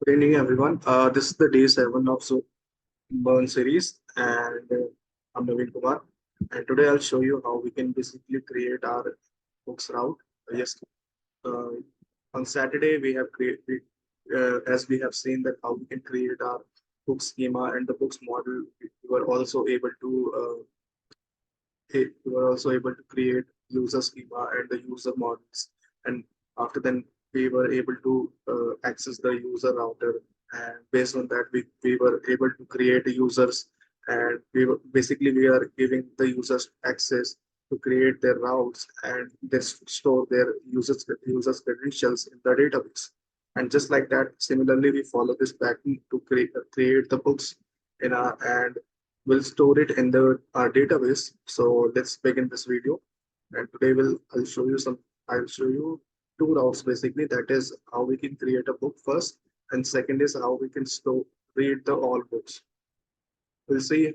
Good evening, everyone. This is the day 7 of MERN series, and I'm Naveen Kumar. And today I'll show you how we can basically create our books route. Yes, uh, on Saturday we have created, as we have seen that how we can create our book schema and the books model. We were also able to we were also able to create user schema and the user models. And after then, we were able to access the user router. And based on that, we were able to create users. And basically, we are giving the users access to create their routes and they store their users credentials in the database. And just like that, similarly, we follow this pattern to create the books in our and we'll store it in the our database. So let's begin this video. And today I'll show you two routes basically. That is how we can create a book first, and second is how we can store read the all books. We'll see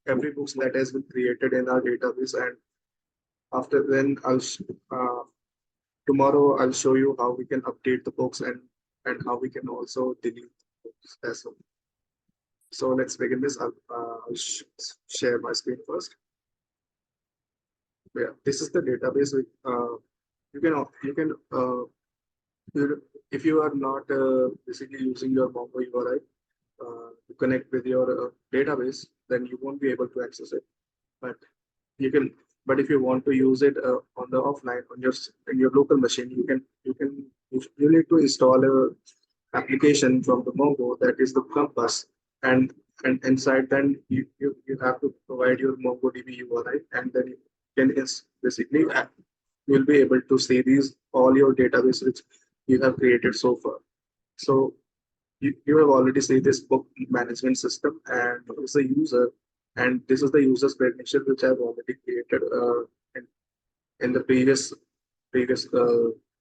every books that has been created in our database, and after then tomorrow I'll show you how we can update the books and how we can also delete the books as well. So let's begin this. Share my screen first. Yeah, this is the database. You can if you are not basically using your Mongo URI to connect with your database, then you won't be able to access it. But you can. But if you want to use it on the offline on your local machine, you need to install a application from the Mongo that is the Compass, and inside then you have to provide your MongoDB URI, and then you can basically you'll be able to see these all your database which you have created so far. So you have already seen this book management system and it's a user, and this is the user's credential which I've already created in the previous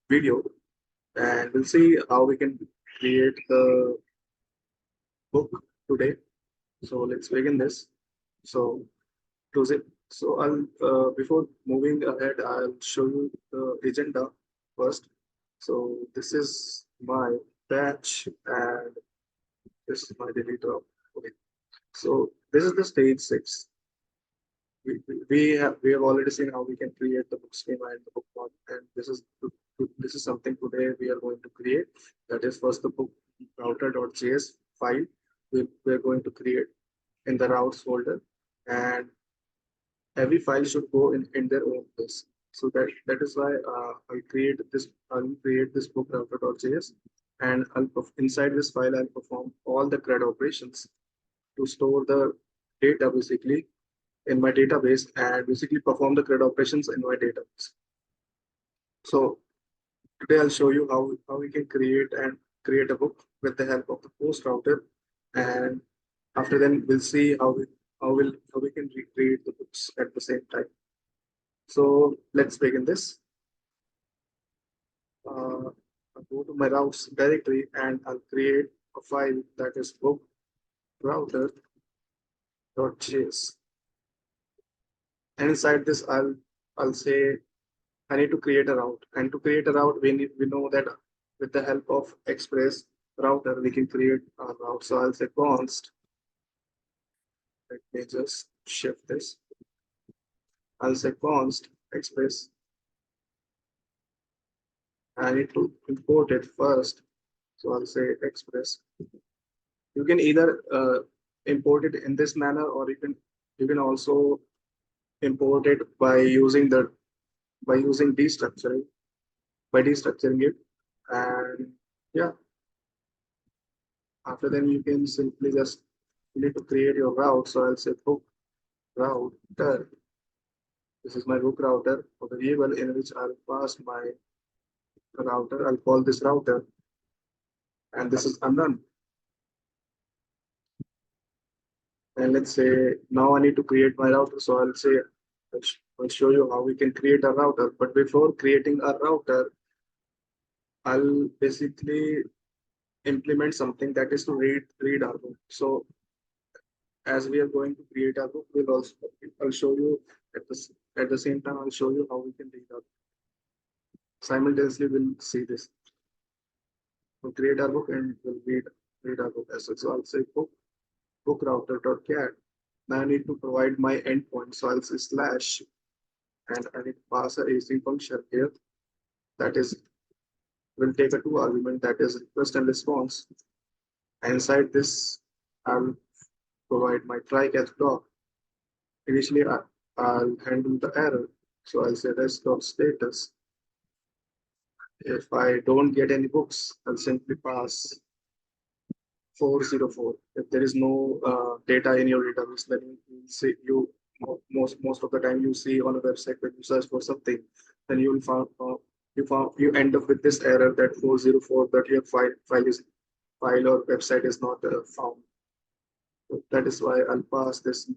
video, and we'll see how we can create the book today. So let's begin this. So close it. So I'll before moving ahead, I'll show you the agenda first. So this is my batch and this is my deleter. Okay. So this is the stage 6. We have already seen how we can create the book schema and the book model, and this is something today we are going to create. That is first the book router.js file we're going to create in the routes folder, and every file should go in their own place. So that is why I'll create this book router.js, and inside this file I'll perform all the CRUD operations to store the data basically in my database and basically perform the CRUD operations in my database. So today I'll show you how we can create a book with the help of the post router, and after then we'll see how we can recreate the books at the same time. So let's begin this. I'll go to my routes directory and I'll create a file that is book router.js. And inside this, I'll say I need to create a route. And to create a route, we know that with the help of Express router, we can create a route. So I'll say const. Let me just shift this. I'll say const Express. I need to import it first. So I'll say Express. You can either import it in this manner, or you can also import it by using destructuring it. And yeah, after then you can simply just you need to create your route. So I'll say book router. This is my book router for the variable in which I'll pass my router. I'll call this router, and this is unknown. And let's say now I need to create my router. So I'll say I'll show you how we can create a router. But before creating a router, I'll basically implement something that is to read our book. So as we are going to create our book, I'll show you at the same time I'll show you how we can read our book. Simultaneously we'll see this. We'll create our book and we'll read. data book as well. So I'll say book router.cat. Now I need to provide my endpoint. So I'll say slash and I need to pass a async function here that is will take a two argument that is request and response. And inside this, I'll provide my try catch block. Initially, I'll handle the error. So I'll say rest.status. If I don't get any books, I'll simply pass 404. If there is no data in your database, then you see most of the time you see on a website when you search for something, then you will found you end up with this error that 404 that your file or website is not found. So that is why I'll pass this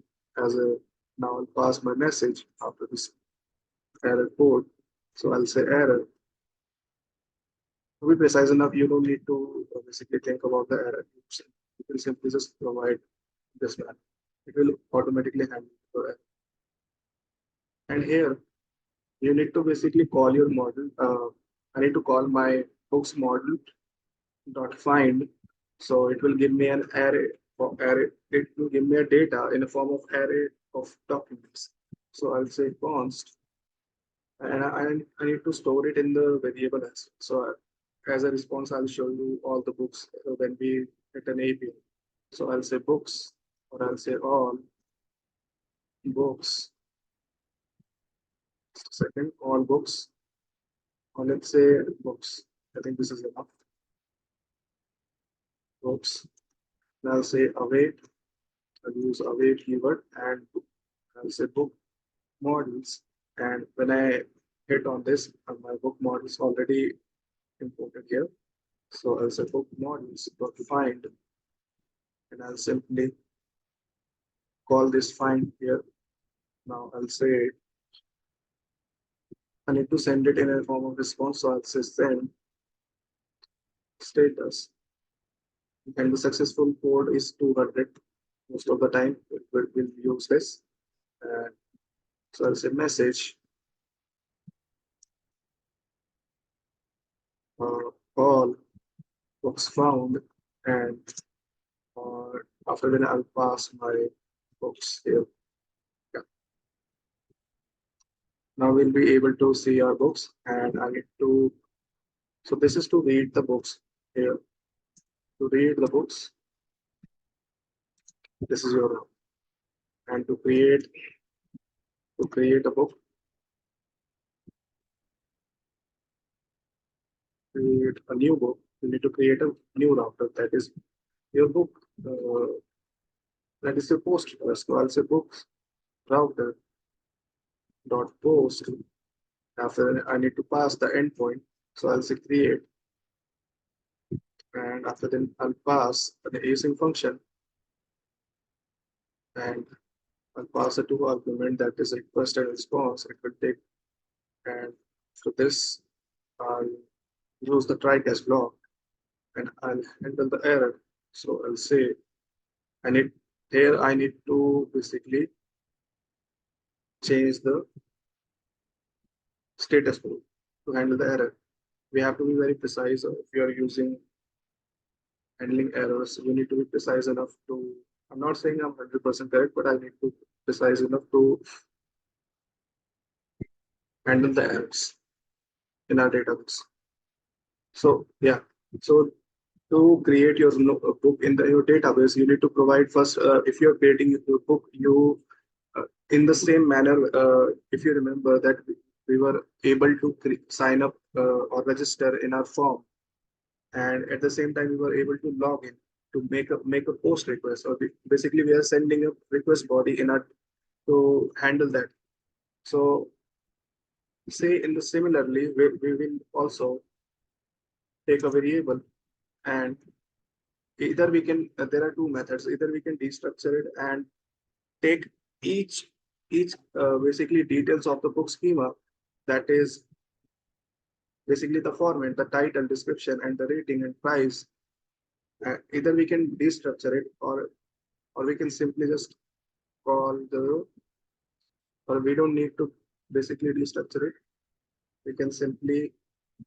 as a now I'll pass my message after this error code. So I'll say error. To be precise enough, you don't need to basically think about the error. You can simply just provide this one. It will automatically handle the error. And here you need to basically call your model. I need to call my books model dot find. So it will give me an array for array. It will give me a data in a form of array of documents. So I'll say const, and I need to store it in the variable as well. So as a response, I'll show you all the books when we hit an API. So I'll say books, or I'll say all books. Second, all books, or let's say books. I think this is enough. Books. And I'll say await. I'll use await keyword and I'll say book models. And when I hit on this, my book model is already imported here. So I'll say book models dot find, and I'll simply call this find here. Now I'll say I need to send it in a form of response. So I'll say send status, and the successful code is 200. Most of the time, we'll use this. So I'll say message all books found, and after that I'll pass my books here. Yeah. Now we'll be able to see our books, and I need to. So this is to read the books here. To read the books, this is your and to create a book, create a new book. You need to create a new router that is your book. That is your post request. So I'll say books router dot post. After I need to pass the endpoint, so I'll say create, and after then I'll pass the async function, and I'll pass a two argument that is request and response. It will take, and for this I'll use the try catch block, and I'll handle the error. So I'll say I need here I need to basically change the status code to handle the error. We have to be very precise if you are using handling errors. You need to be precise enough to. I'm not saying I'm 100% correct, but I need to be precise enough to handle the errors in our database. So yeah, so to create your book in your database, you need to provide first. If you're creating your book, you in the same manner. If you remember that we were able to sign up or register in our form, and at the same time we were able to log in to make a post request, or basically we are sending a request body in our to handle that. So say in the similarly, we will also take a variable, and either we can there are two methods. Either we can destructure it and take each basically details of the book schema, that is basically the format, the title, description, and the rating and price. Either we can destructure it, or we can simply just call the, or we don't need to basically destructure it. We can simply,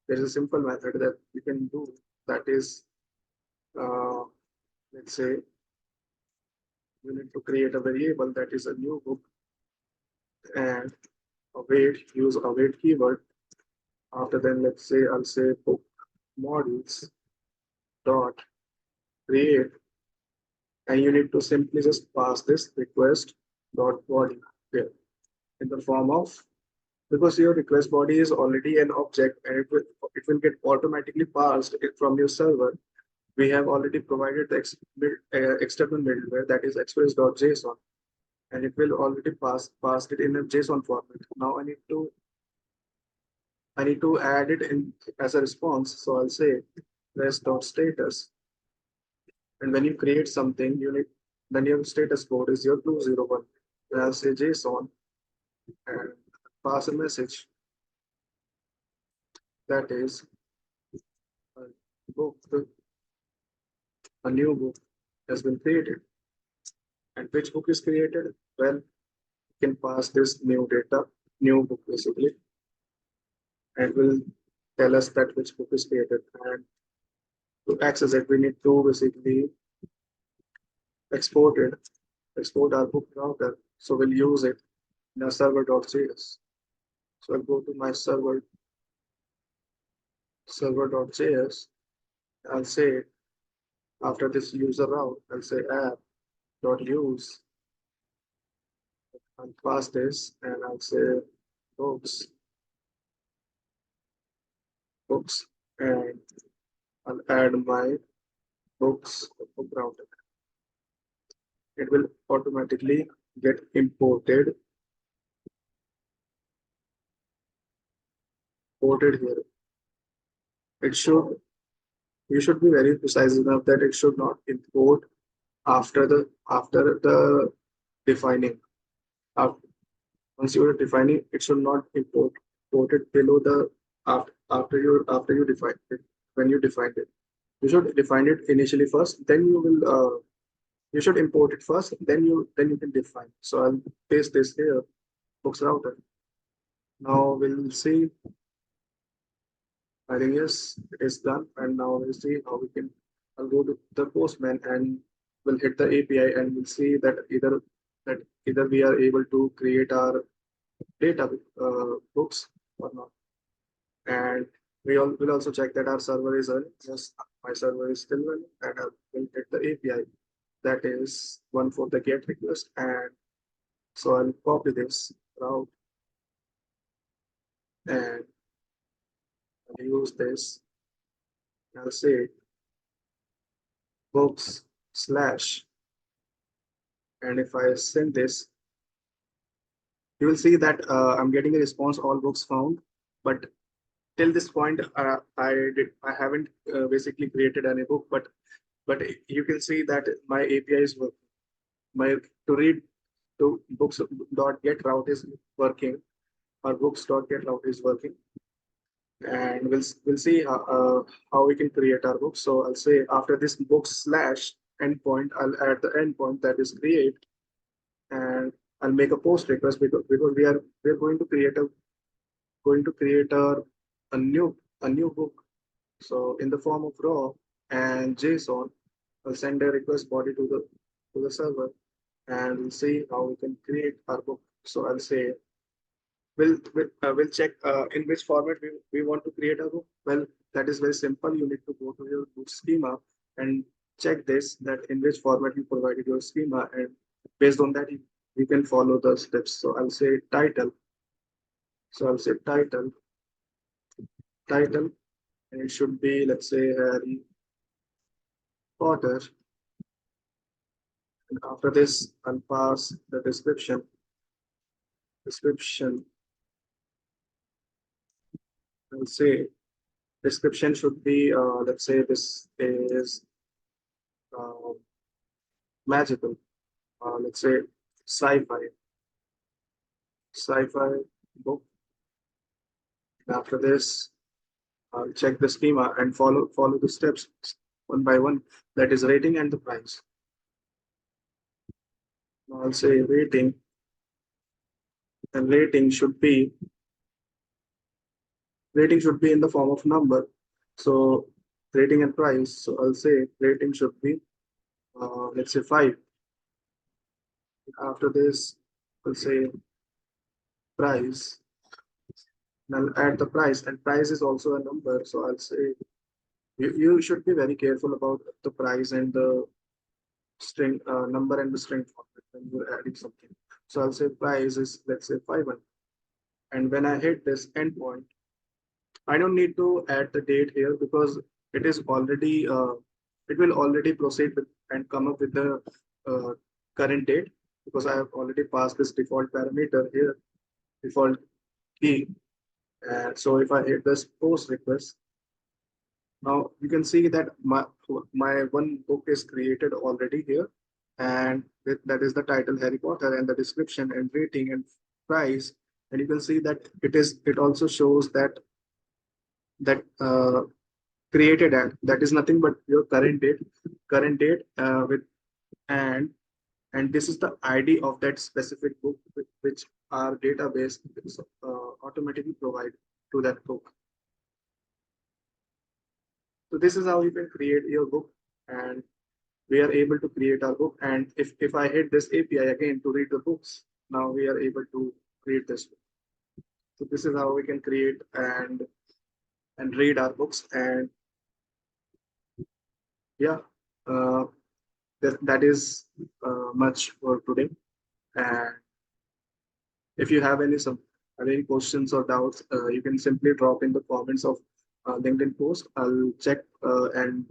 there's a simple method that we can do, that is let's say you need to create a variable that is a new book and await, use await keyword. After then, let's say I'll say book models dot create, and you need to simply just pass this request dot body here in the form of, because your request body is already an object and it will get automatically passed from your server. We have already provided the external middleware, that is express.json, and it will already pass it in a JSON format. Now I need to add it in as a response. So I'll say rest.status. And when you create something, then your status code is your 201. Then I'll say JSON and pass a message that is a book, a new book has been created. And which book is created? Well, you can pass this new data, new book basically, and will tell us that which book is created. And to access it, we need to basically export it, export our book router. So we'll use it in our server.js. So I'll go to my server.js. I'll say after this user route, I'll say app.use and pass this, and I'll say books, books, and I'll add my books book router. It will automatically get ported here. It should You should be very precise enough that it should not import after the defining. After, once you are defining, it should not import it below the after you define it. When you defined it, you should define it initially first. Then you should import it first. Then you can define. So I'll paste this here. Books router. Now we'll see. I think yes, it is done. And now we'll see how we can. I'll go to the Postman and we'll hit the API and we'll see that either we are able to create our data books or not. And will also check that our server is running. Yes, my server is still running, and I will hit the API. That is one for the GET request. And so I'll copy this route and I'll use this. I'll say books slash, and if I send this, you will see that I'm getting a response, all books found. But till this point, I haven't basically created any book, but you can see that my API is working. My to read to books.get route is working, or books.get route is working, and we'll see how we can create our book. So I'll say after this book slash endpoint, I'll add the endpoint that is create, and I'll make a post request because we're going to create a new book. So in the form of raw and JSON, I'll send a request body to the server, and we'll see how we can create our book. So I'll say we'll check in which format we want to create a book. Well, that is very simple. You need to go to your book schema and check this, that in which format you provided your schema, and based on that you can follow the steps. So I'll say title. So I'll say title, and it should be, let's say, Harry Potter. And after this, I'll pass the description. Description. I'll say description should be, let's say, this is uh, magical. Let's say sci-fi book. And after this, I'll check the schema and follow the steps one by one. That is rating and the price. Now I'll say rating, and rating should be in the form of number. So rating and price. So I'll say rating should be let's say 5. After this, we'll say price. And I'll add the price, and price is also a number. So I'll say you should be very careful about the price and the string number and the string format when you're adding something. So I'll say price is, let's say, 500. And when I hit this endpoint, I don't need to add the date here because it is already it will already proceed with and come up with the uh, current date because I have already passed this default parameter here, default key. And so if I hit this post request, now you can see that my one book is created already here, and that is the title Harry Potter and the description and rating and price. And you can see that it also shows that created at, that is nothing but your current date with and and this is the ID of that specific book which our database automatically provide to that book. So this is how you can create your book, and we are able to create our book. And if I hit this API again to read the books, now we are able to read this book. So this is how we can create and read our books. And yeah, uh, that is much for today. And if you have any questions or doubts, you can simply drop in the comments of LinkedIn post. I'll check and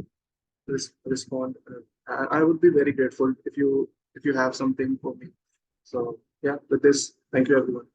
respond. I would be very grateful if you have something for me. So yeah, with this, thank you everyone.